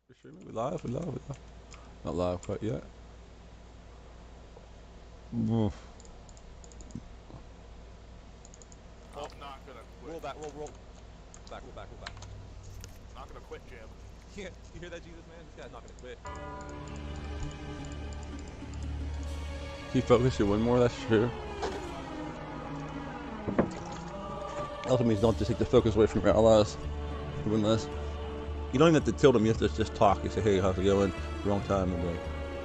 We're streaming. We live. We live. We live. Not live quite yet. Oof. I'm not gonna quit. Roll back, roll back, roll back, roll back. Not gonna quit, Jim. Yeah, you hear that, Jesus, man? This guy's not gonna quit. Keep focused. You win more. That's true. Also means don't just take the focus away from your allies. You win less. You don't even have to tilt them. You have to just talk. You say, "Hey, how's it going?" Wrong time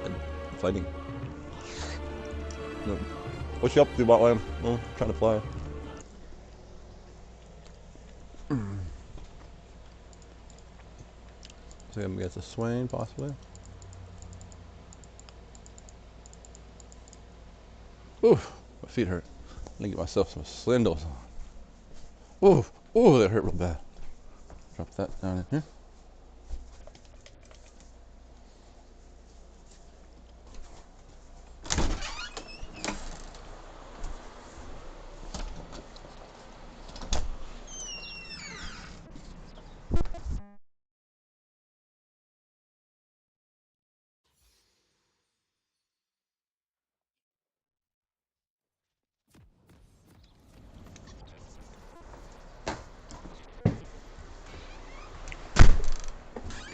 and fighting. No. What's you up to, bottom? Oh, trying to fly. So I'm gonna get the Swain possibly. Oof, my feet hurt. I need to get myself some slindles on. Ooh, ooh, that hurt real bad. Drop that down in here.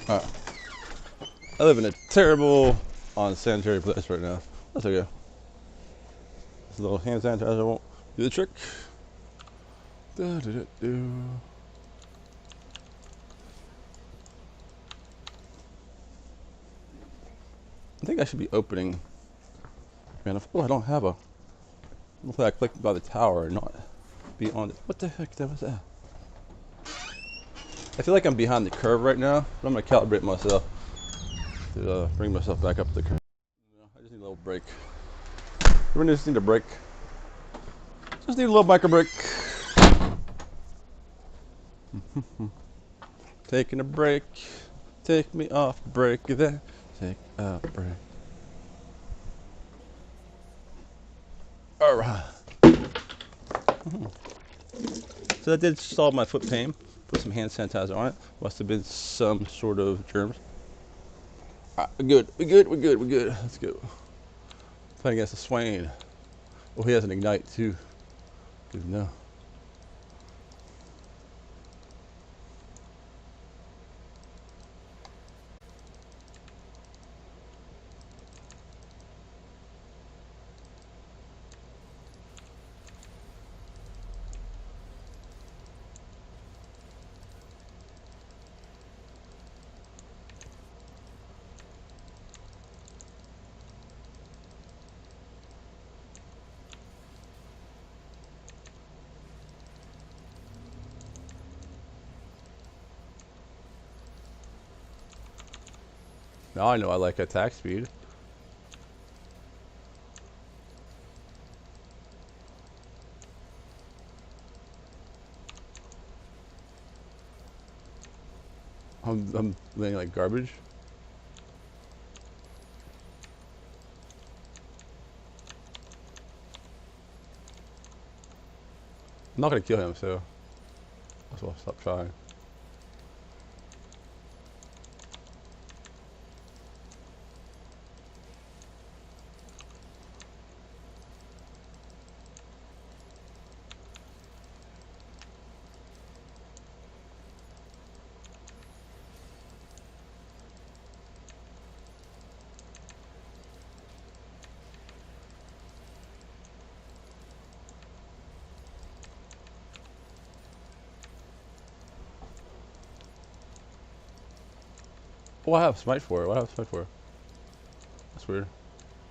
Alright. I live in a terrible, unsanitary place right now. That's okay. This little hand sanitizer won't do the trick. Da, da, da, do. I think I should be opening. Man, I don't have a. Hopefully I clicked by the tower and not be on it. What the heck? That was that? I feel like I'm behind the curve right now, but I'm gonna calibrate myself to bring myself back up the curve. I just need a little break. Everyone just need a break. Just need a little micro break. Taking a break. Take me off break there. Take a break. Alright. So that did solve my foot pain. Put some hand sanitizer on it. Must have been some sort of germs. We're good. We're good. We're good. We're good. Let's go. Playing against the Swain. Oh, he has an ignite too. Good to know. Now I know I like attack speed. I'm laying like garbage. I'm not gonna kill him, so that's why I'll stop trying. Oh, I have smite for it. What do I have smite for? That's weird.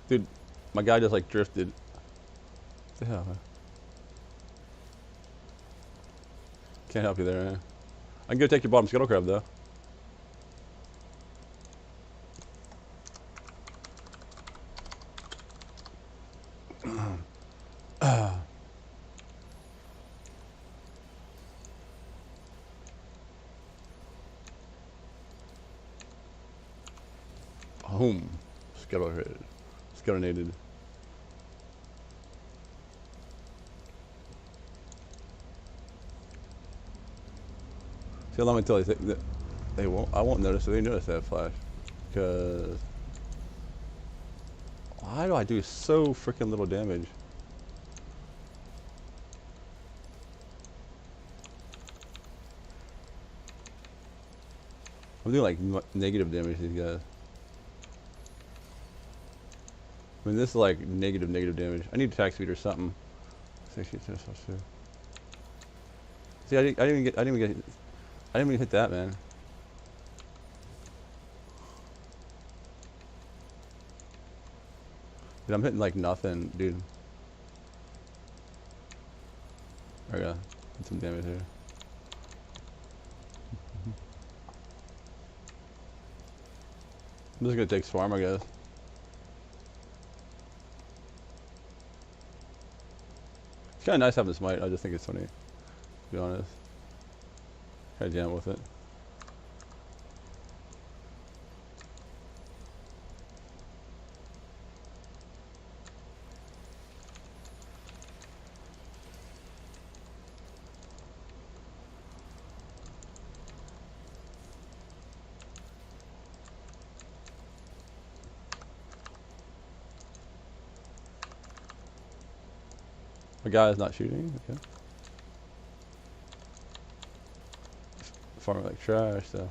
Dude, my guy just like drifted. What the hell, man? Can't help you there, man. I can go take your bottom scuttle crab though. Boom. Scuttle hit. Scuttlenated. See how long until I think that. They won't. I won't notice it. They notice that flash. Because why do I do so freaking little damage? I'm doing like negative damage to these guys. I mean, this is like negative damage. I need attack speed or something. 60 to two. See, I didn't even hit that, man. Dude, I'm hitting like nothing, dude. I gotta get some damage here. I'm just gonna take Swarm, I guess. It's kind of nice having Smite. I just think it's funny, to be honest. Kind of jam with it. The guy is not shooting. Okay. Farming like trash, though.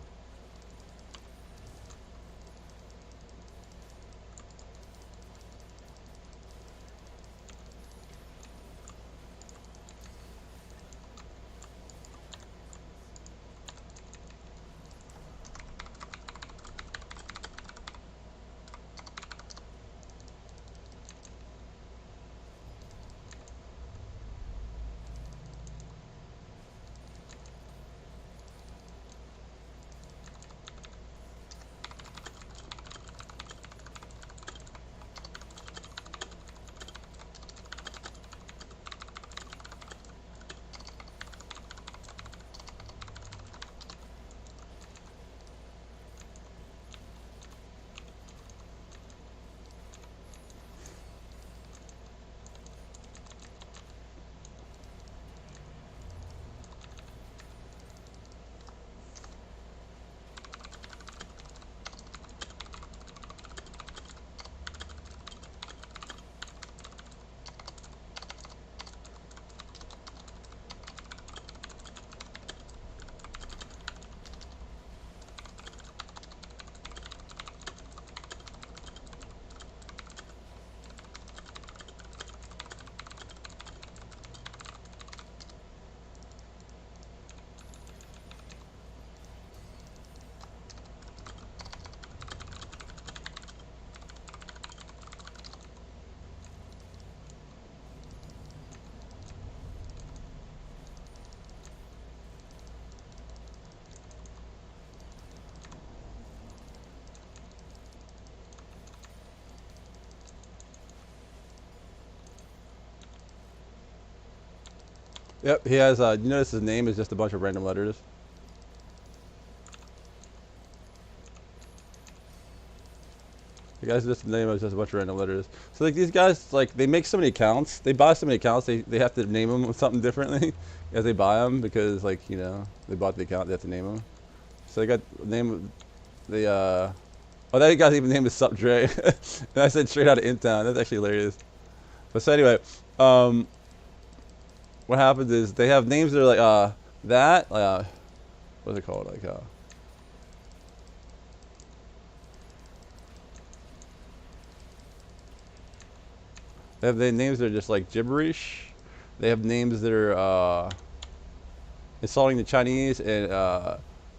Yep, he has, you notice his name is just a bunch of random letters? The guy's just name is just a bunch of random letters. So like these guys, like they make so many accounts, they buy so many accounts, they have to name them with something differently as they buy them because like, you know, they bought the account, they have to name them. So they got name, they oh that guy's even named is Sup Dre. And I said straight out of In Town. That's actually hilarious. But so anyway, what happens is they have names that are like that what's it called, like they have their names that are just like gibberish. They have names that are insulting the Chinese and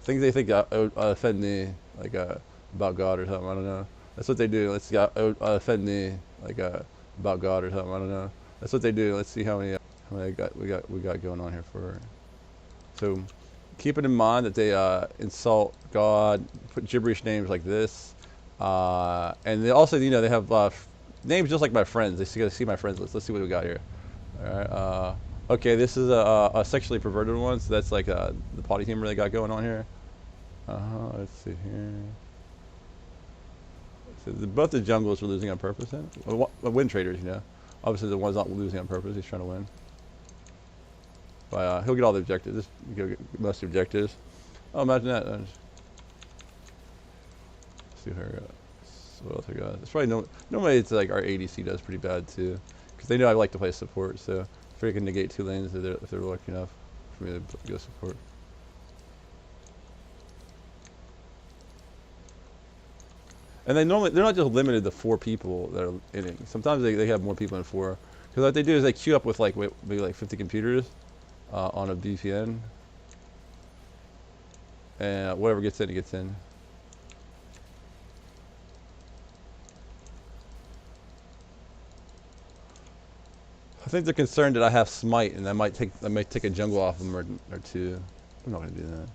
things they think offend me, like about God or something. I don't know. That's what they do. Let's see, offend me, like about God or something. I don't know. That's what they do. Let's see how many we got going on here for. So, keeping in mind that they insult God, put gibberish names like this, and they also, you know, they have names just like my friends. They see my friends list. Let's see what we got here. All right. Okay, this is a sexually perverted one. So that's like the potty humor they got going on here. Let's see here. So both the jungles are losing on purpose. Then, win traders, you know. Obviously, the one's not losing on purpose. He's trying to win. But he'll get all the objectives. He'll get most of the objectives. Oh, imagine that. Let's see her. So what else I got? It's probably normally it's like our ADC does pretty bad too, because they know I like to play support. So if can negate 2 lanes if they're lucky enough for me to go support. And they're not just limited to 4 people that are in it. Sometimes they have more people than 4. Because what they do is they queue up with like maybe like 50 computers on a VPN, and whatever gets in, it gets in. I think they're concerned that I have smite, and I might take a jungle off them or 2. I'm not gonna do that.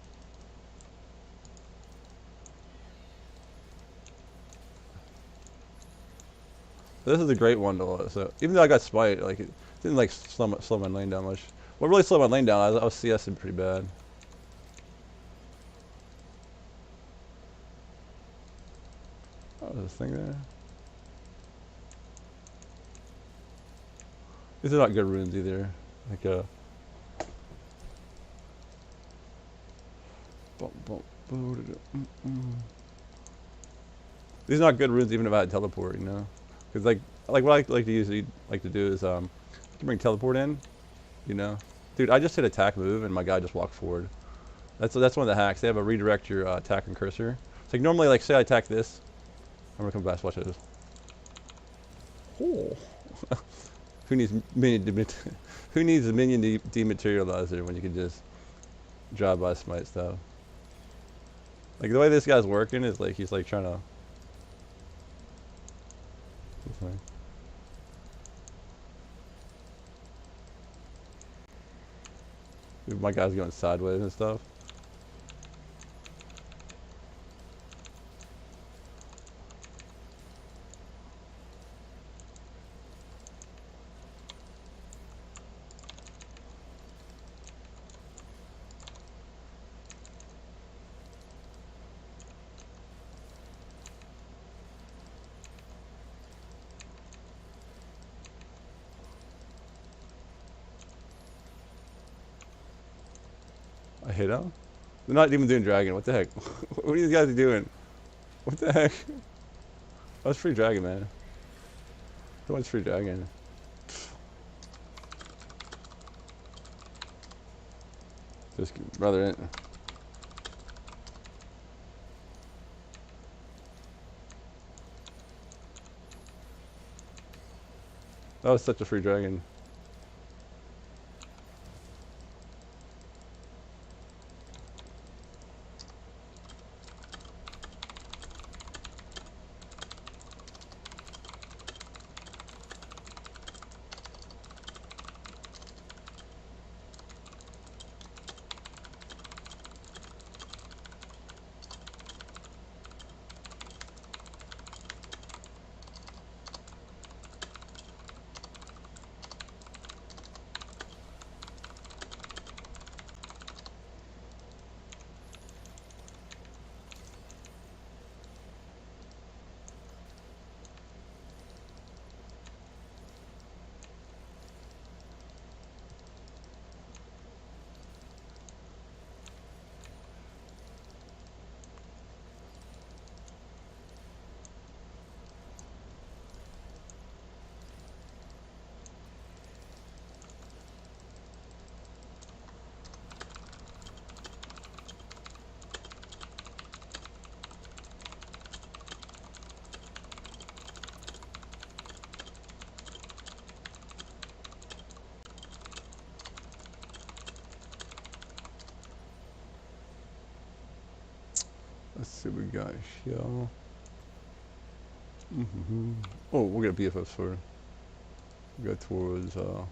This is a great one to so even though I got smite, like it didn't like slow my lane down much. What really slowed my lane down, I was CSing pretty bad. Oh, there's this thing there. These are not good runes either. Like these are not good runes even if I had teleport, you know? Because like what I like to usually like to do is bring teleport in, you know? Dude, I just hit attack move and my guy just walked forward. That's one of the hacks. They have a redirect your attack and cursor. It's like normally, like say I attack this, I'm gonna come back. Watch this. Oh. Who needs who needs a minion dematerializer when you can just drive by smite stuff? Like the way this guy's working is like he's like trying to. Dude, my guy's going sideways and stuff. I hit him. They're not even doing dragon. What the heck? What are these guys doing? What the heck? That's free dragon, man. Who wants free dragon? Just rather it. That was such a free dragon. Let's see what we got here. Oh, we're gonna BFF sword. Go towards we're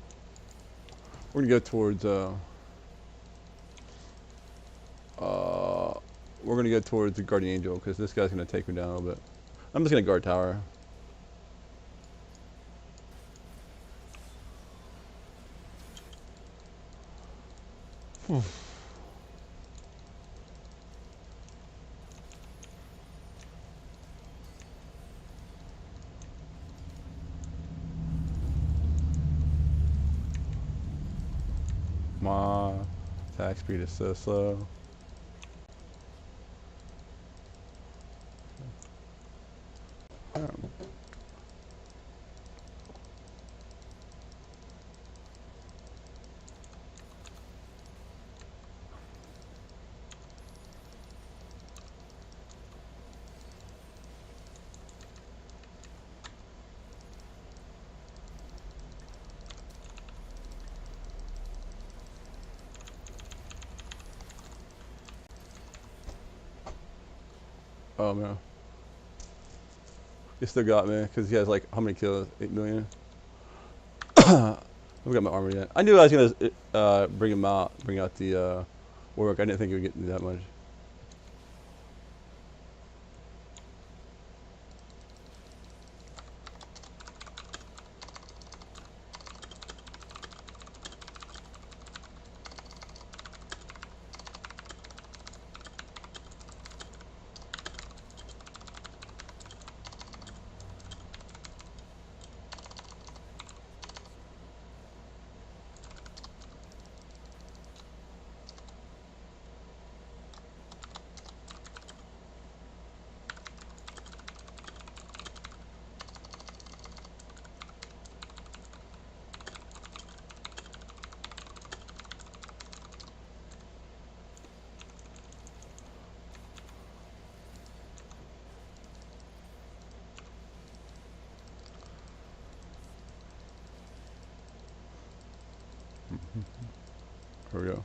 gonna go towards we're gonna go towards the guardian angel because this guy's gonna take me down a little bit. I'm just gonna guard tower. My attack speed is so slow. Oh man, he still got me because he has like how many kills? 8 million. I haven't got my armor yet. I knew I was gonna bring him out, bring out the work. I didn't think he would get me that much. Here we go.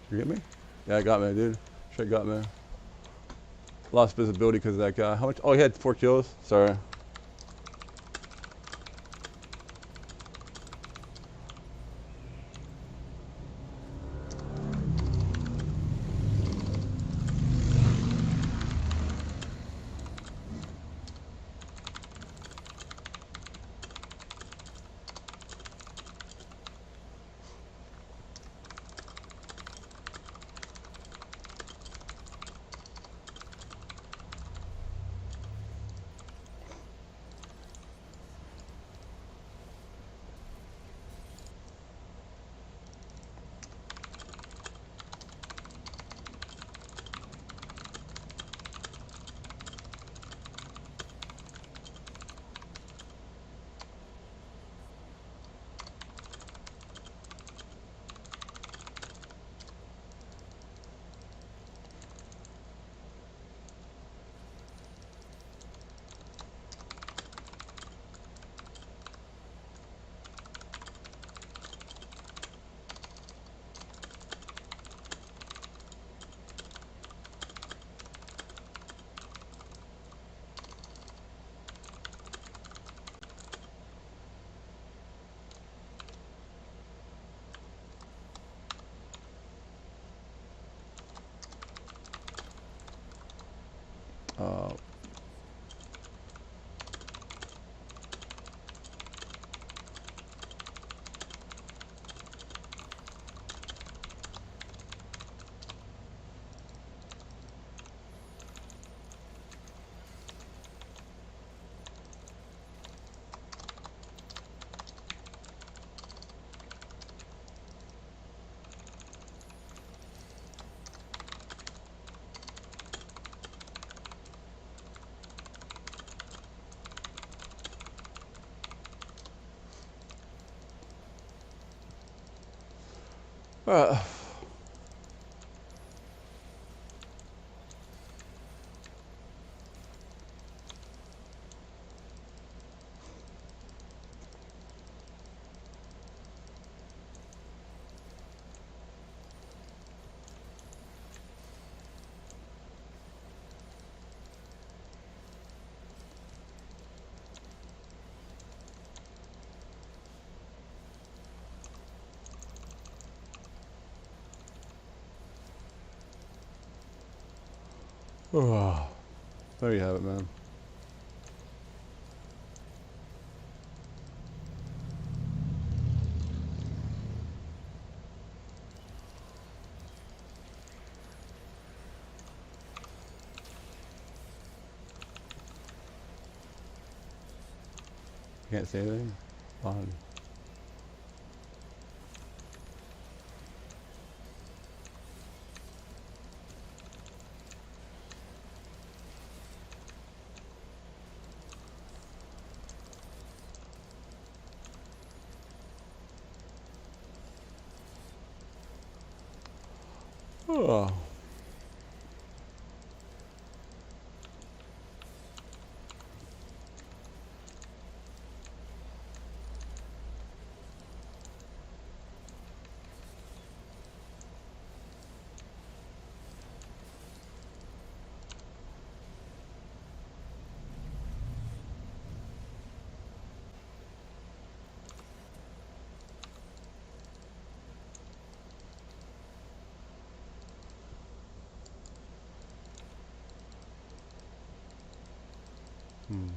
You get me? Yeah, I got me, dude. Straight got me. Lost visibility because of that guy. How much? Oh, he had 4 kills. Sorry. Uh, uh, there you have it, man. can't say anything? Fine. Oh. Hmm.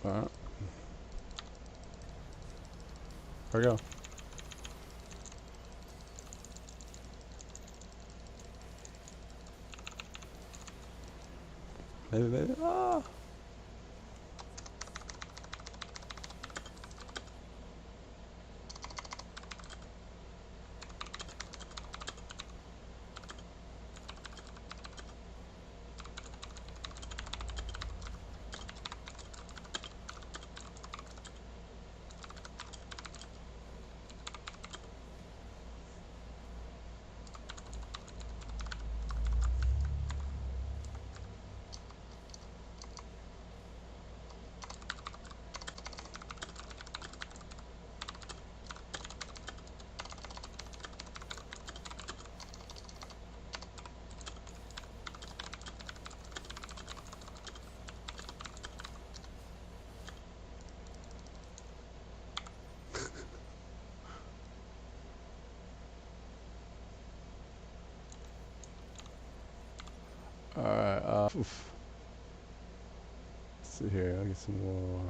Alright. Here we go. Maybe, maybe. Ah! Alright, oof. Let's see here, I'll get some more.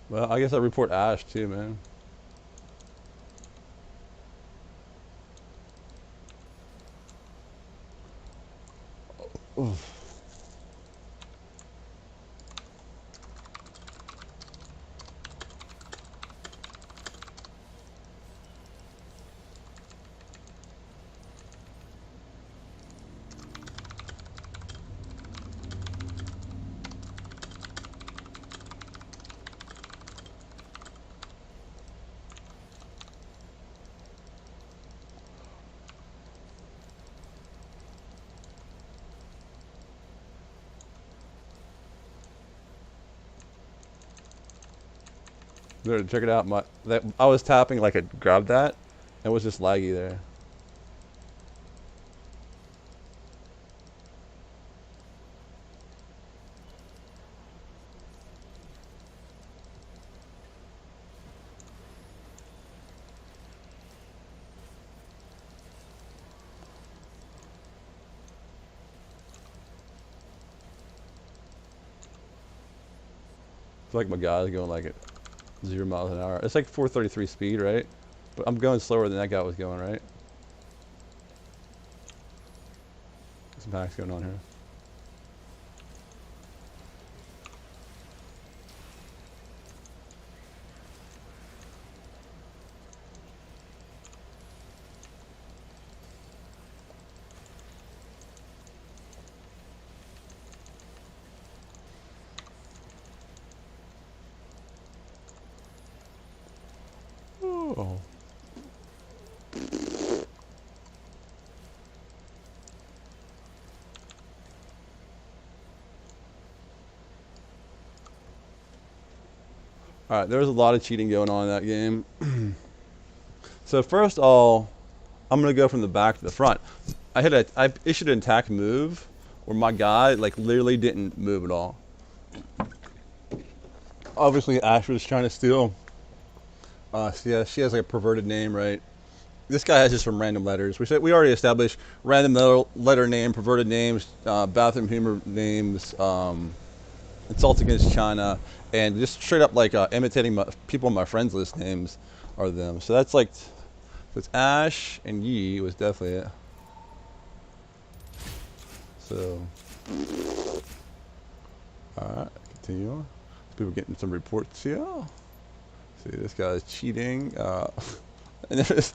Well, I guess I report Ash too, man. Oof. There, check it out. I was tapping like I grabbed that. It was just laggy there. It's like my guy's going like at 0 miles an hour. It's like 433 speed, right? But I'm going slower than that guy was going, right? Some hacks going on here. Oh. Alright, there was a lot of cheating going on in that game. So first of all, I'm gonna go from the back to the front. I issued an attack move where my guy like literally didn't move at all. Obviously Ash was trying to steal. She has like a perverted name, right? This guy has just some random letters. We already established random letter name, perverted names, bathroom humor names, insults against China, and just straight up like imitating people on my friends list names are them. So that's like, it's Ash and Yi was definitely it. So, alright, continue on. People getting some reports here. See, this guy's cheating. And it's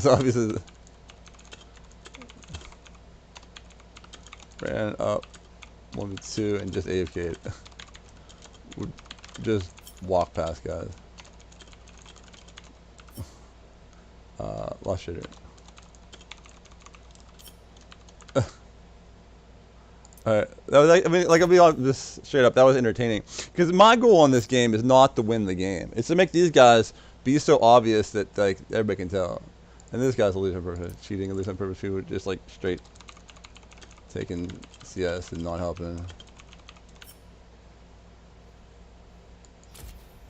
obviously ran up 1 to 2 and just AFK'd. Would just walk past guys. Lost shitter. Alright, that was like, I mean, like I'll be honest, this straight up, that was entertaining. Because my goal on this game is not to win the game. It's to make these guys be so obvious that like everybody can tell. And this guy's a loser on purpose, cheating, a loser on purpose, people just like straight taking CS and not helping.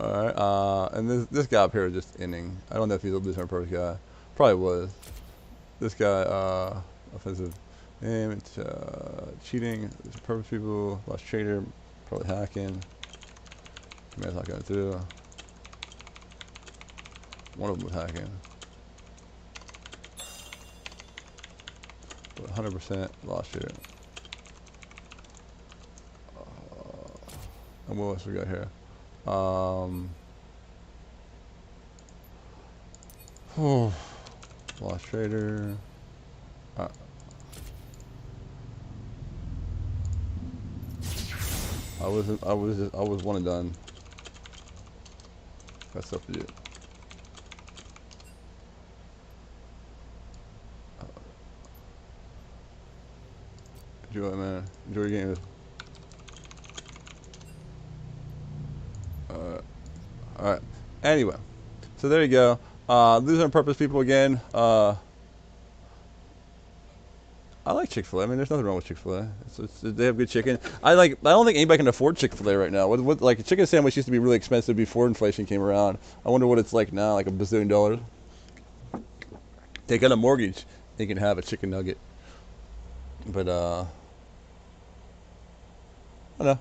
Alright, and this guy up here is just inning. I don't know if he's a loser on purpose guy. Probably was. This guy, offensive name, it's cheating, it's purpose people, lost trader, probably hacking. Man's not going through. One of them was hacking. But 100% lost trader. And what else we got here? Lost Trader. I was one and done. Got stuff to do. Enjoy it, man. Enjoy your game. Alright. Anyway. So there you go. Losing on purpose people again. I like Chick-fil-A. I mean, there's nothing wrong with Chick-fil-A. They have good chicken. I don't think anybody can afford Chick-fil-A right now. Like a chicken sandwich used to be really expensive before inflation came around. I wonder what it's like now, like $1 bazillion. Take out a mortgage, they can have a chicken nugget. But I don't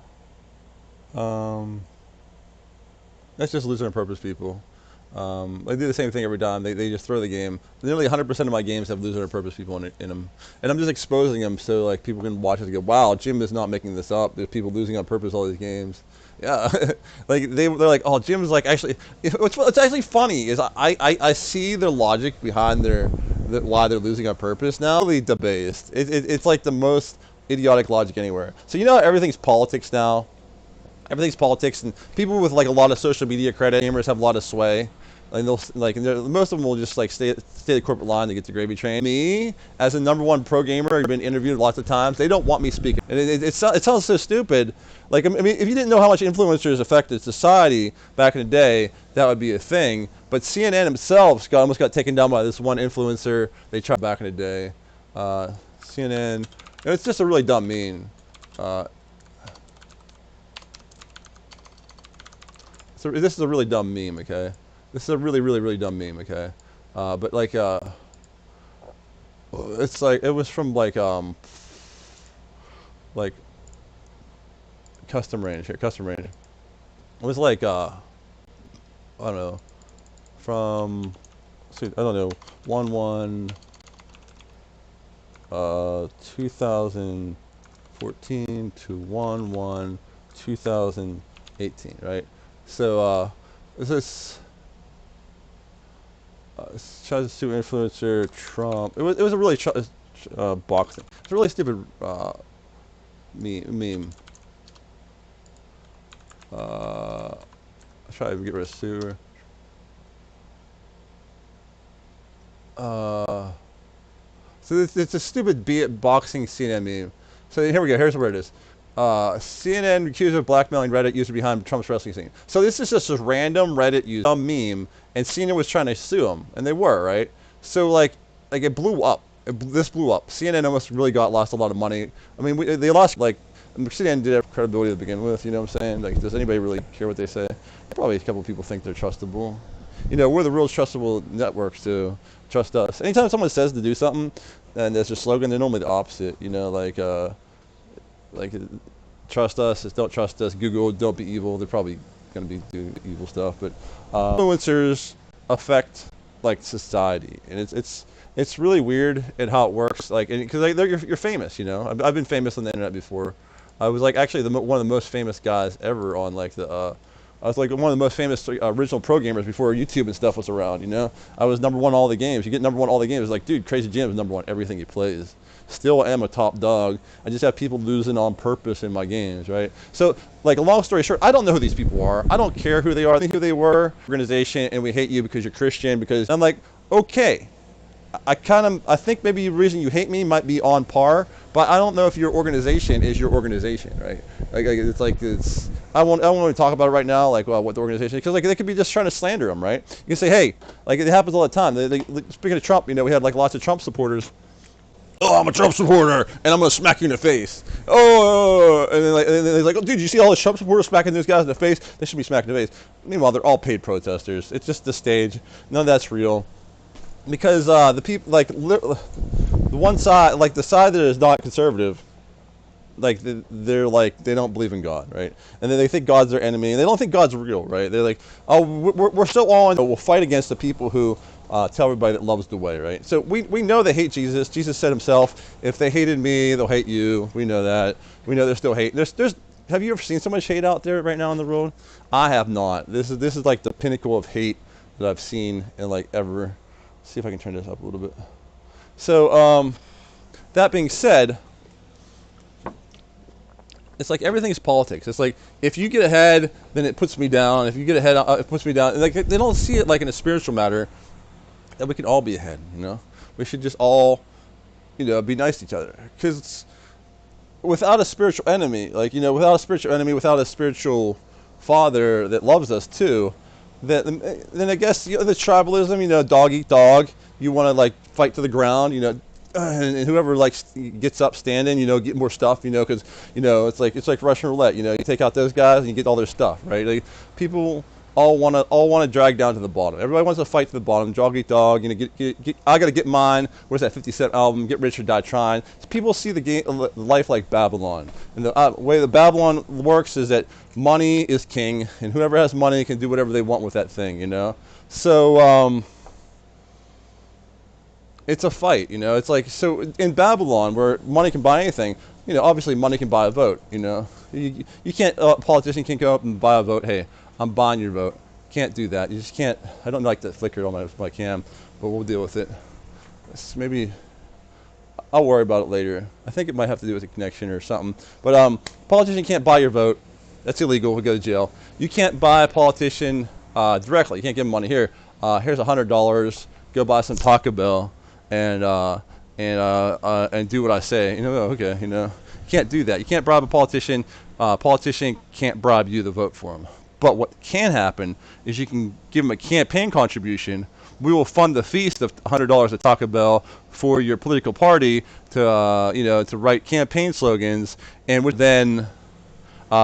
know. That's just losing on purpose people. They do the same thing every time. They just throw the game. Nearly 100% of my games have losing on purpose people in them, and I'm just exposing them so like people can watch it and go, "Wow, Jim is not making this up. There's people losing on purpose all these games." Yeah, like they're like, "Oh, Jim's like actually." What's actually funny is I see the logic behind why they're losing on purpose now. Really debased. It's like the most idiotic logic anywhere. So you know how everything's politics now. Everything's politics, and people with like a lot of social media credit, gamers have a lot of sway. Like most of them will just like stay the corporate line to get the gravy train. Me, as a #1 pro gamer, I've been interviewed lots of times. They don't want me speaking, and it sounds so stupid. Like I mean, if you didn't know how much influencers affected society back in the day, that would be a thing. But CNN themselves almost got taken down by this one influencer they tried back in the day. CNN, and it's just a really dumb meme. So this is a really dumb meme, okay? This is a really dumb meme, okay? But like, it's like it was from like custom range here, custom range. It was like I don't know, from I don't know 2014 to 2018, right? So this tries to influencer Trump. It was a really boxing. It's a really stupid meme. I'll try to get rid of sewer. So it's a stupid boxing CNN meme. So here we go. Here's where it is. CNN accused of blackmailing Reddit user behind Trump's wrestling scene. So this is just a random Reddit user meme, and CNN was trying to sue him, and they were, right? So like it blew up. This blew up. CNN almost really lost a lot of money. I mean, they lost like CNN did have credibility to begin with. You know what I'm saying? Like, does anybody really care what they say? Probably a couple of people think they're trustable. You know, we're the real trustable networks to trust us. Anytime someone says to do something, and there's a slogan, they're normally the opposite. You know, like trust us, don't trust us. Google, don't be evil. They're probably going to be doing evil stuff. But influencers affect like society, and it's really weird at how it works. Like, because like, you're famous. You know, I've been famous on the internet before. I was like actually one of the most famous guys ever on like the. I was like one of the most famous original pro gamers before YouTube and stuff was around. You know, I was #1 all the games. You get #1 all the games. It's like, dude, Crazy Jim is #1 everything he plays. Still am a top dog. I just have people losing on purpose in my games, right? So, like, a long story short, I don't know who these people are. I don't care who they are. I think who they were. Organization, and we hate you because you're Christian. Because I'm like, okay, I think maybe the reason you hate me might be on par, but I don't know if your organization is your organization, right? I won't want to talk about it right now, like what the organization is, because like they could be just trying to slander them, right? You can say, hey, like it happens all the time. Speaking of Trump, you know, we had like lots of Trump supporters. Oh, I'm a Trump supporter, and I'm gonna smack you in the face. Oh, and then they're like, oh, dude, you see all the Trump supporters smacking those guys in the face? They should be smacked in the face. Meanwhile, they're all paid protesters. It's just the stage. None of that's real. Because the people, like the one side, like the side that is not conservative, like they're like they don't believe in God, right? And then they think God's their enemy, and they don't think God's real, right? They're like, oh, we're so on. We'll fight against the people who tell everybody that love's the way, right? So we know they hate Jesus. Jesus said himself, if they hated me, they'll hate you. We know that. We know there's still hate. There's have you ever seen so much hate out there right now in the world? I have not. This is like the pinnacle of hate that I've seen in like ever. Let's see if I can turn this up a little bit. So that being said, it's like everything's politics. It's like if you get ahead, then it puts me down. If you get ahead, it puts me down. And like they don't see it like in a spiritual matter that we can all be ahead. You know, we should just all, you know, be nice to each other. Because without a spiritual enemy, like, you know, without a spiritual enemy, without a spiritual father that loves us too, then I guess, you know, the tribalism, you know, dog eat dog. You want to like fight to the ground, you know. And whoever like gets up standing, you know, get more stuff, you know, because, you know, it's like Russian roulette, you know, you take out those guys and you get all their stuff, right? Like, people all want to drag down to the bottom. Everybody wants to fight to the bottom, dog eat dog, you know, I got to get mine. Where's that 50 Cent album? Get rich or die trying. So people see the life like Babylon, and the way the Babylon works is that money is king, and whoever has money can do whatever they want with that thing, you know. So it's a fight, you know. It's like, so in Babylon, where money can buy anything, you know, obviously money can buy a vote, you know. You can't, a politician can't go up and buy a vote. Hey, I'm buying your vote. Can't do that. You just can't. I don't like that flicker on my cam, but we'll deal with it. Maybe I'll worry about it later. I think it might have to do with a connection or something. But politician can't buy your vote. That's illegal. We'll go to jail. You can't buy a politician directly. You can't give him money. Here's $100. Go buy some Taco Bell and do what I say. You know, okay, you know, you can't do that. You can't bribe a politician. Politician can't bribe you to vote for him. But what can happen is you can give him a campaign contribution. We will fund the feast of $100 at Taco Bell for your political party to, you know, to write campaign slogans, and then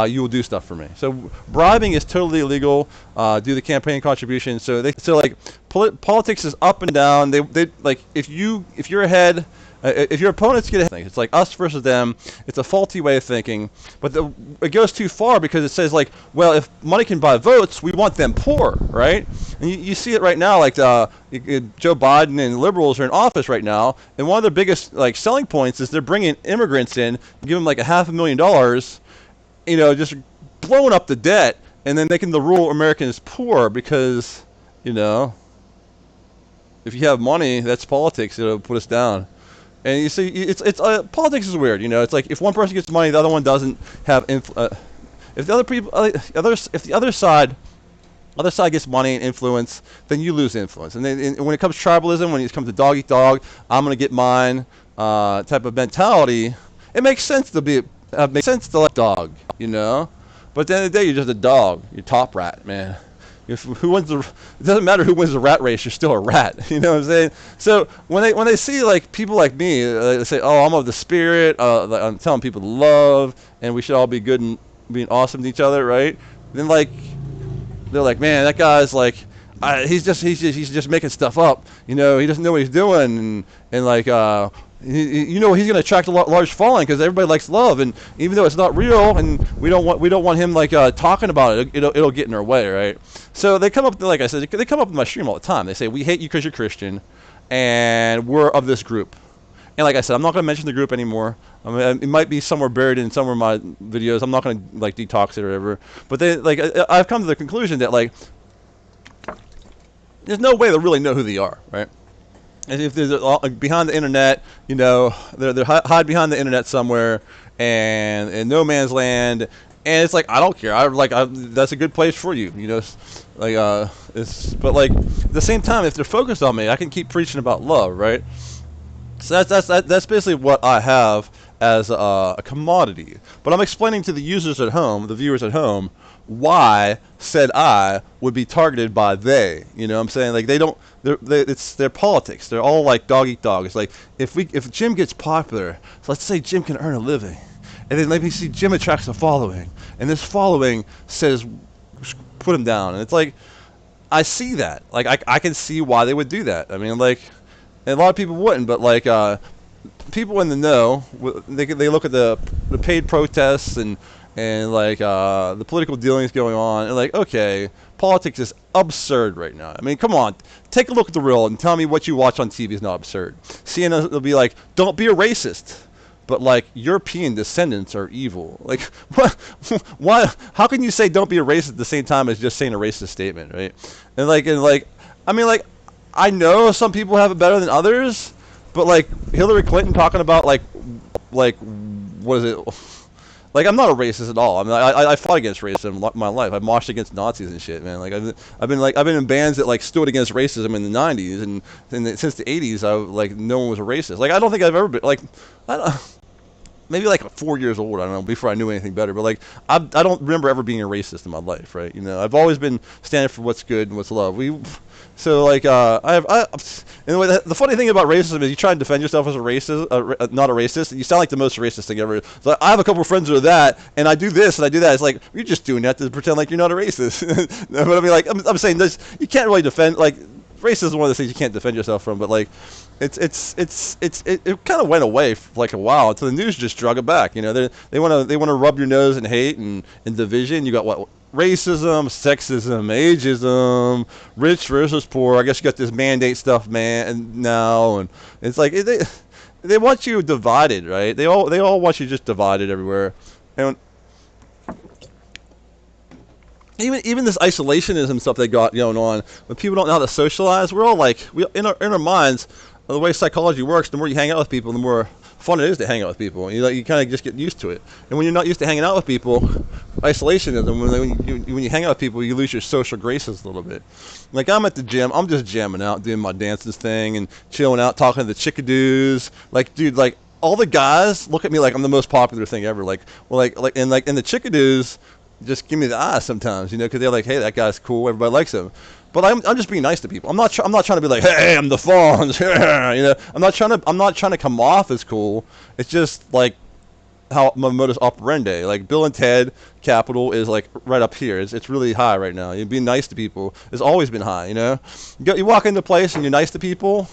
you will do stuff for me. So bribing is totally illegal. Do the campaign contribution. So like politics is up and down. They like if you're ahead. If your opponents get ahead, it's like us versus them. It's a faulty way of thinking, but it goes too far because it says like, well, if money can buy votes, we want them poor, right? And you see it right now, like Joe Biden and liberals are in office right now, and one of their biggest like selling points is they're bringing immigrants in, give them like $500,000, you know, just blowing up the debt, and then making the rural Americans poor because, you know, if you have money, that's politics. It'll put us down. And you see, politics is weird, you know. It's like if one person gets money, the other one doesn't have if the other side gets money and influence, then you lose influence. And then when it comes to tribalism, when it comes to dog eat dog, I'm gonna get mine type of mentality, it makes sense to like dog, you know. But at the end of the day, you're just a dog. You're top rat, man. It doesn't matter who wins the rat race, you're still a rat. You know what I'm saying? So when they see like people like me, they say, "Oh, I'm of the spirit. I'm telling people to love, and we should all be good and being awesome to each other, right?" Then like they're like, "Man, that guy's like, he's just making stuff up. You know, he doesn't know what he's doing, and like you know, he's going to attract a large following because everybody likes love, and even though it's not real, and we don't want him like talking about it. It'll get in our way, right?" So they come up, like I said, they come up in my stream all the time. They say, "We hate you because you're Christian, and we're of this group." And like I said, I'm not going to mention the group anymore. I mean, it might be somewhere buried in some of my videos. I'm not going to like detox it or whatever. But they like I've come to the conclusion that like there's no way they'll really know who they are, right? And if they're behind the internet, you know, they're hide behind the internet somewhere, and in no man's land, and it's like, I don't care. That's a good place for you, you know. Like but like at the same time, if they're focused on me, I can keep preaching about love, right? So that's basically what I have as a commodity. But I'm explaining to the users at home, the viewers at home, why said I would be targeted by they. You know what I'm saying? Like it's their politics. They're all like dog eat dog. It's like if Jim gets popular, so let's say Jim can earn a living, and then let me see Jim attracts a following, and this following says put him down, and it's like I see that. Like I can see why they would do that. I mean, like, and a lot of people wouldn't, but like people in the know, they look at the paid protests and like the political dealings going on, and like, okay, politics is absurd right now. I mean, come on, take a look at the real and tell me what you watch on TV is not absurd. CNN will be like, don't be a racist, but like European descendants are evil. Like what? Why? How can you say don't be a racist at the same time as just saying a racist statement, right? And I mean, like, I know some people have it better than others, but like Hillary Clinton talking about like what is it? Like, I'm not a racist at all. I mean, I fought against racism in my life. I marched against Nazis and shit, man. Like, I've been in bands that like stood against racism in the '90s, and since the '80s, no one was a racist. Like, I don't think I've ever been like, I don't, maybe like 4 years old. I don't know, before I knew anything better. But like, I don't remember ever being a racist in my life, right? You know, I've always been standing for what's good and what's love. So like anyway, the funny thing about racism is you try and defend yourself as a racist, not a racist, and you sound like the most racist thing ever. So I have a couple of friends who are that, and I do this and I do that. It's like, you're just doing that to pretend like you're not a racist. But I mean, like, I'm saying this, you can't really defend, like, racism is one of the things you can't defend yourself from. But like, it kind of went away for like a while until the news just drug it back. You know, they want to rub your nose in hate and division. You got what? Racism, sexism, ageism, rich versus poor. I guess you got this mandate stuff, man, and now, and it's like they want you divided, right? They all want you just divided everywhere, and even this isolationism stuff they got going on. When people don't know how to socialize, we're all like, in our minds, the way psychology works, the more you hang out with people, the more fun it is to hang out with people. You kind of just get used to it. And when you're not used to hanging out with people, isolationism, when you hang out with people, you lose your social graces a little bit. Like, I'm at the gym, I'm just jamming out, doing my dances thing and chilling out, talking to the chickadoos. Like, dude, like, all the guys look at me like I'm the most popular thing ever. And the chickadoos just give me the eye sometimes, you know, because they're like, hey, that guy's cool, everybody likes him. But I'm just being nice to people. I'm not trying to be like, hey, I'm the Fonz, you know. I'm not trying to come off as cool. It's just like how my modus operandi. Like, Bill and Ted Capital is like right up here. It's really high right now. You being nice to people has always been high. You know, you walk into a place and you're nice to people.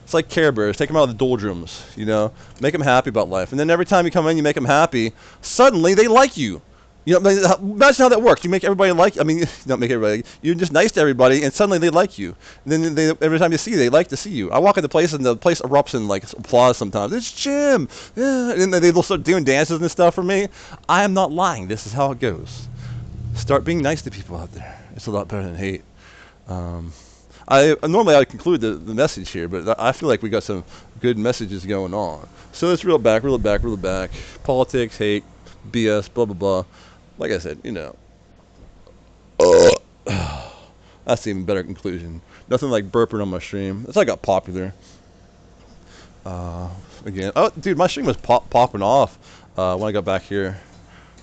It's like Care Bears. Take them out of the doldrums. You know, make them happy about life. And then every time you come in, you make them happy. Suddenly they like you. You know, imagine how that works. You make everybody like, I mean, you don't make everybody, you're just nice to everybody, and suddenly they like you. And then every time you see you, they like to see you. I walk into the place, and the place erupts in, like, applause sometimes. It's Jim! Yeah. And then they'll start doing dances and stuff for me. I am not lying. This is how it goes. Start being nice to people out there. It's a lot better than hate. Normally I would conclude the message here, but I feel like we got some good messages going on. So let's reel it back. Politics, hate, BS, blah, blah, blah. Like I said, you know, that's the even better conclusion. Nothing like burping on my stream. That's how I got popular. Again, oh, dude, my stream was popping off when I got back here.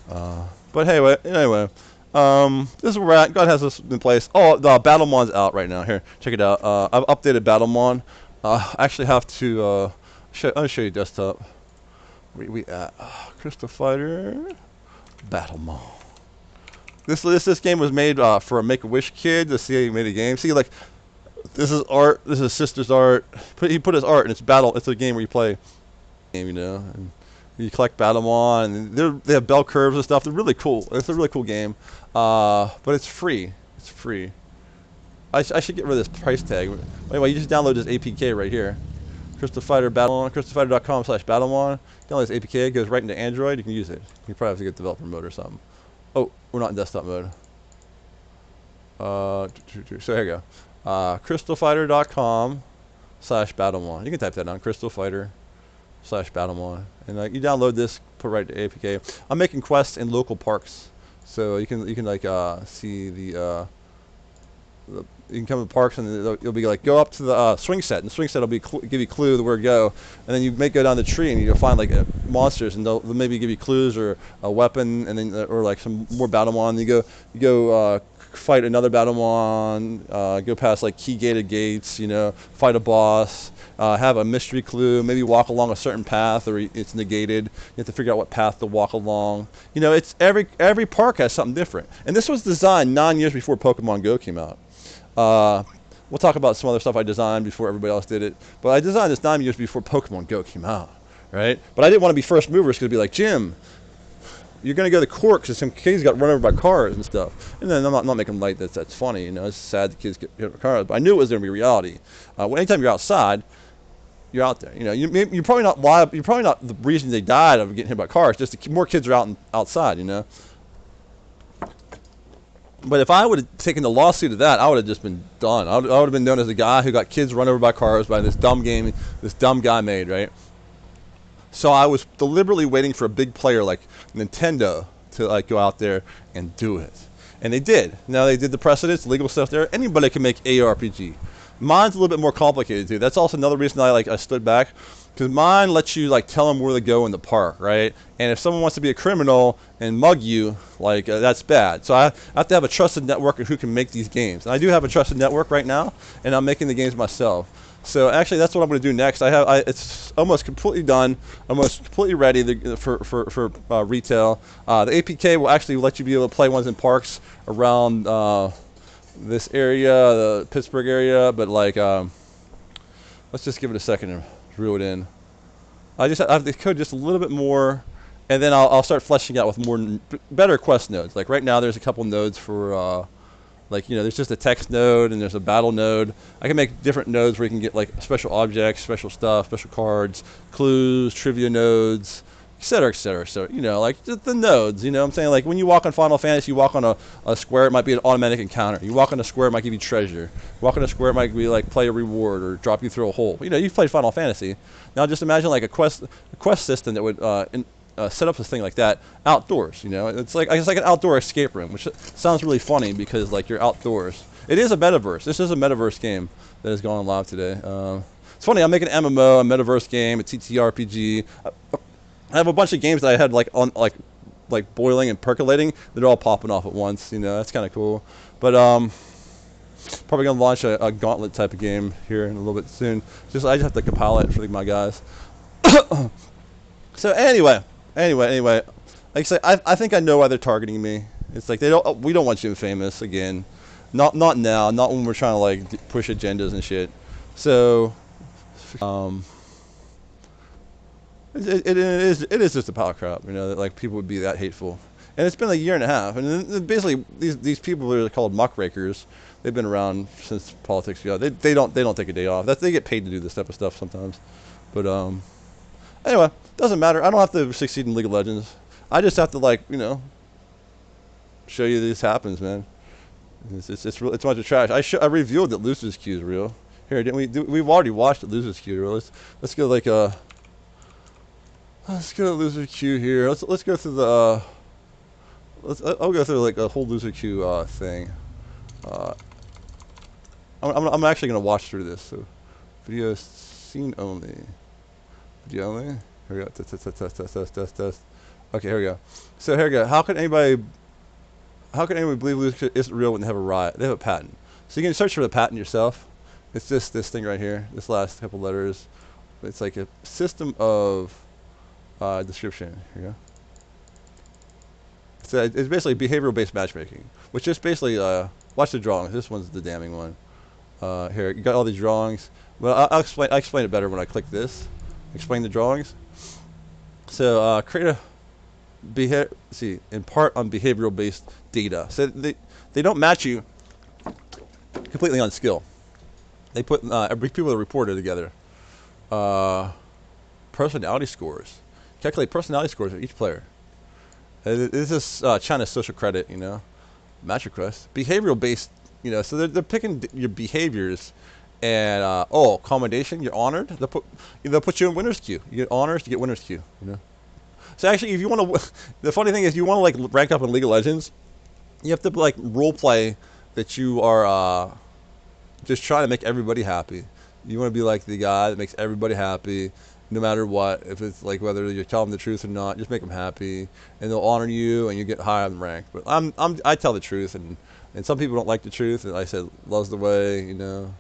But anyway, this is where we're at. God has this in place. Oh, the Battlemon's out right now. Here, check it out. I've updated Battlemon. I actually have to. I'm gonna show you desktop. Where we at? Crystal Fighter. Battlemon. This game was made for a Make-A-Wish kid to see how he made a game. See, like, this is art. This is sister's art. He put his art, and it's battle. It's a game where you play, you know, and you collect Battlemon, and they have bell curves and stuff. They're really cool. It's a really cool game, but it's free. It's free. I should get rid of this price tag. Anyway, you just download this APK right here. Crystal Fighter Battlemon, crystalfighter.com/Battlemon. Download this APK, it goes right into Android, you can use it. You probably have to get developer mode or something. Oh, we're not in desktop mode. So here you go. crystalfighter.com/Battlemon. You can type that down, crystalfighter/Battlemon. And you download this, put right to APK. I'm making quests in local parks. So you can like see the you can come to the parks and you'll be like, go up to the swing set, and the swing set will be give you a clue to where to go, and then you may go down the tree and you'll find like monsters, and they'll maybe give you clues or a weapon, and then or like some more Battlemon. You go fight another Battlemon, go past like key gated gates, you know, fight a boss, have a mystery clue, maybe walk along a certain path or it's negated. You have to figure out what path to walk along. You know, it's every park has something different, and this was designed 9 years before Pokemon Go came out. We'll talk about some other stuff I designed before everybody else did it. But I designed this 9 years before Pokemon Go came out, right? But I didn't want to be first movers because it'd be like, Jim, you're going to go to court because some kids got run over by cars and stuff. And then I'm not making light that's funny, you know. It's sad the kids get hit by cars. But I knew it was going to be reality. Anytime you're outside, you're out there. You know, you're probably not liable. You're probably not the reason they died of getting hit by cars. Just more kids are outside. You know. But if I would have taken the lawsuit of that, I would have just been done. I would have been known as the guy who got kids run over by cars by this dumb game this dumb guy made, right? So I was deliberately waiting for a big player like Nintendo to like go out there and do it. And they did. Now they did the precedents, legal stuff there. Anybody can make ARPG. Mine's a little bit more complicated, too. That's also another reason I stood back. Because mine lets you like tell them where to go in the park, right? And if someone wants to be a criminal and mug you, like that's bad. So I have to have a trusted network of who can make these games. And I do have a trusted network right now, and I'm making the games myself. So actually, that's what I'm going to do next. It's almost completely done, almost completely ready for retail. The APK will actually let you be able to play ones in parks around this area, the Pittsburgh area. But like, let's just give it a second to reel it in. I have the code just a little bit more, and then I'll start fleshing out with better quest nodes. Like right now, there's a couple nodes for. Like, you know, there's just a text node and there's a battle node. I can make different nodes where you can get like special objects, special stuff, special cards, clues, trivia nodes, etc., etc. etc. You know, like just the nodes, you know what I'm saying? Like when you walk on Final Fantasy, you walk on a square, it might be an automatic encounter. You walk on a square, it might give you treasure. You walk on a square, it might be like play a reward or drop you through a hole. You know, you've played Final Fantasy. Now just imagine like a quest system that would set up a thing like that outdoors. You know, it's like an outdoor escape room, which sounds really funny because like you're outdoors. It is a metaverse. This is a metaverse game that is going live today. It's funny. I'm making an MMO, a metaverse game, a TTRPG. I have a bunch of games that I had like boiling and percolating. They're all popping off at once. You know, that's kind of cool. But probably gonna launch a gauntlet type of game here in a little bit soon. I just have to compile it for my guys. So anyway, like I say, I think I know why they're targeting me. It's like we don't want you famous again, not now, not when we're trying to like push agendas and shit. So, it is just a power crop, you know, that like people would be that hateful. And it's been a year and a half, and basically these people are called muckrakers. They've been around since politics. Yeah, they don't take a day off. They get paid to do this type of stuff sometimes, but anyway, doesn't matter. I don't have to succeed in League of Legends. I just have to, like, you know, show you this happens, man. It's a bunch of trash. I revealed that Lucius Q is real. Here, didn't we? We've already watched the Lucius Q. Let's go like let's go to Lucius Q here. Let's go through the I'll go through like a whole Lucius Q thing. I'm actually gonna watch through this. So, video scene only. Video only. Here we go. Test. Okay, here we go. So here we go. How can anybody believe Lucius isn't real when they have a riot? They have a patent. So you can search for the patent yourself. It's just this thing right here. This last couple letters. It's like a system of description. Here you go. So it's basically behavioral-based matchmaking, which is basically watch the drawings. This one's the damning one. Here, you got all these drawings. Well, I'll explain it better when I click this. Explain the drawings. So create a in part on behavioral-based data. So they don't match you completely on skill. They put people that reported together. Personality scores. Calculate personality scores of each player. This is China's social credit, you know. Match requests. Behavioral-based, you know. So they're picking your behaviors. And commendation, you're honored. They'll put you in winners queue. You get honors, you get winners queue. You know. So actually, if you want to, the funny thing is, you want to like rank up in League of Legends, you have to like role play that you are just trying to make everybody happy. You want to be like the guy that makes everybody happy, no matter what. If it's like whether you tell them the truth or not, just make them happy, and they'll honor you, and you get higher in rank. But I tell the truth, and some people don't like the truth, and I said love's the way, you know.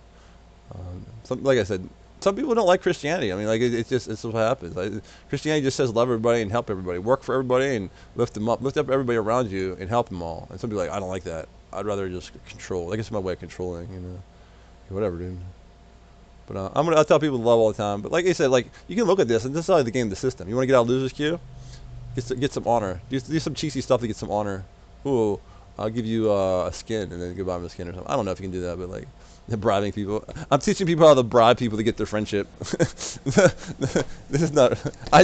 Like I said, some people don't like Christianity. I mean, like it's what happens. Christianity just says love everybody and help everybody, work for everybody and lift them up, lift up everybody around you and help them all. And some people are like, I don't like that. I'd rather just control. I guess it's my way of controlling, you know. Whatever, dude. But I'll tell people to love all the time. But like I said, like you can look at this and this is how the game, the system. You want to get out of losers queue? Get some honor. Do some cheesy stuff to get some honor. Ooh, I'll give you a skin and then goodbye with a skin or something. I don't know if you can do that, but like. They're bribing people. I'm teaching people how to bribe people to get their friendship. This is not. I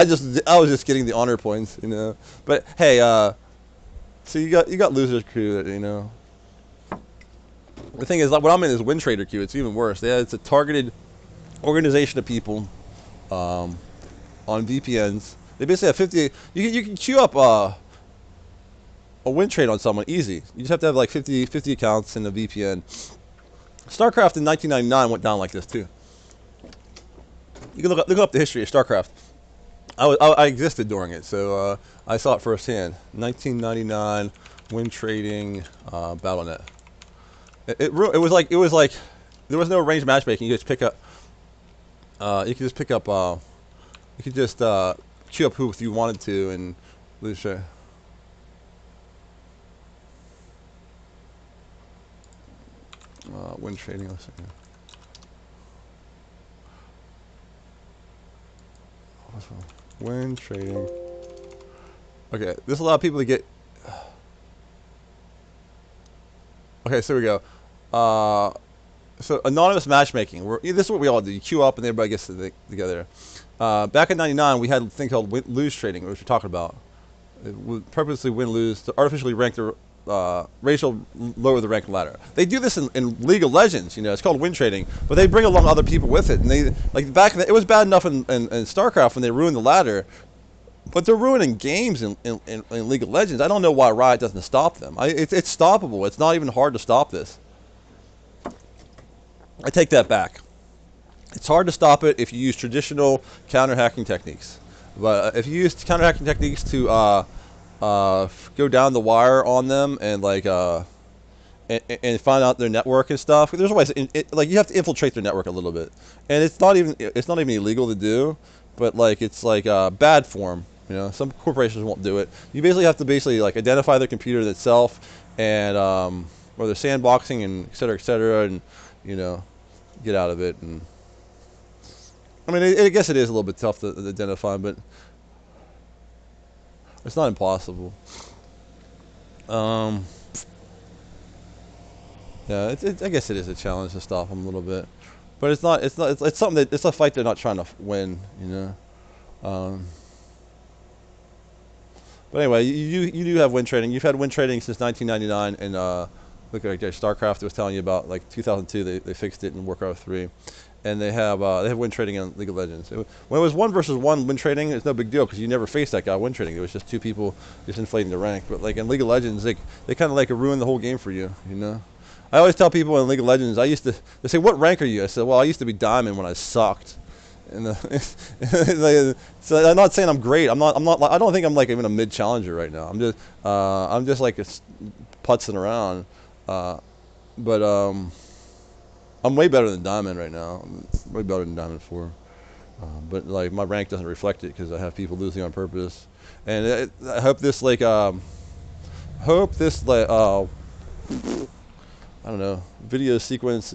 was just getting the honor points, you know. But hey, so you got losers crew, you know. The thing is, like, what I'm in is win trader queue. It's even worse. It's a targeted organization of people on VPNs. They basically have 50. You can queue up a win trade on someone easy. You just have to have like 50 accounts in the VPN. Starcraft in 1999 went down like this too. You can look up the history of Starcraft. I existed during it, so I saw it firsthand. 1999 win trading BattleNet. It was like there was no range matchmaking. You just pick up. You could just pick up. You could just queue up who if you wanted to and lose. Win trading. Let's see. Win trading. Okay, this allows people to get. Okay, so here we go. So anonymous matchmaking. This is what we all do. You queue up and everybody gets together. Back in '99, we had a thing called lose trading, which we're talking about. It would purposely win-lose to artificially rank the racial lower the rank ladder. They do this in League of Legends, you know. It's called win trading, but they bring along other people with it. And they like back then, it was bad enough in Starcraft when they ruined the ladder, but they're ruining games in League of Legends. I don't know why Riot doesn't stop them. It's stoppable. It's not even hard to stop this. I take that back. It's hard to stop it if you use traditional counter-hacking techniques. But if you use counter-hacking techniques to go down the wire on them and like and find out their network and stuff, there's ways. Like you have to infiltrate their network a little bit, and it's not even illegal to do, but like it's like bad form. You know, some corporations won't do it. You basically have to like identify the computer itself and or they're sandboxing and et cetera, and you know, get out of it. And I mean, I guess it is a little bit tough to identify, but it's not impossible. Yeah, I guess it is a challenge to stop them a little bit, but it's not. It's something that it's a fight they're not trying to win. You know. But anyway, you do have win trading. You've had win trading since 1999, and look at Starcraft. I was telling you about like 2002. They fixed it in Warcraft 3. And they have win trading in League of Legends. When it was 1 versus 1 win trading, it's no big deal because you never faced that guy win trading. It was just two people just inflating the rank. But like in League of Legends, they kind of like ruin the whole game for you. You know, I always tell people in League of Legends, they say, "What rank are you?" I said, "Well, I used to be Diamond when I sucked." And so I'm not saying I'm great. I'm not. I don't think I'm like even a mid challenger right now. I'm just like putzing around. I'm way better than Diamond right now. I'm way better than Diamond 4. But like my rank doesn't reflect it because I have people losing on purpose. And I hope this like I don't know, video sequence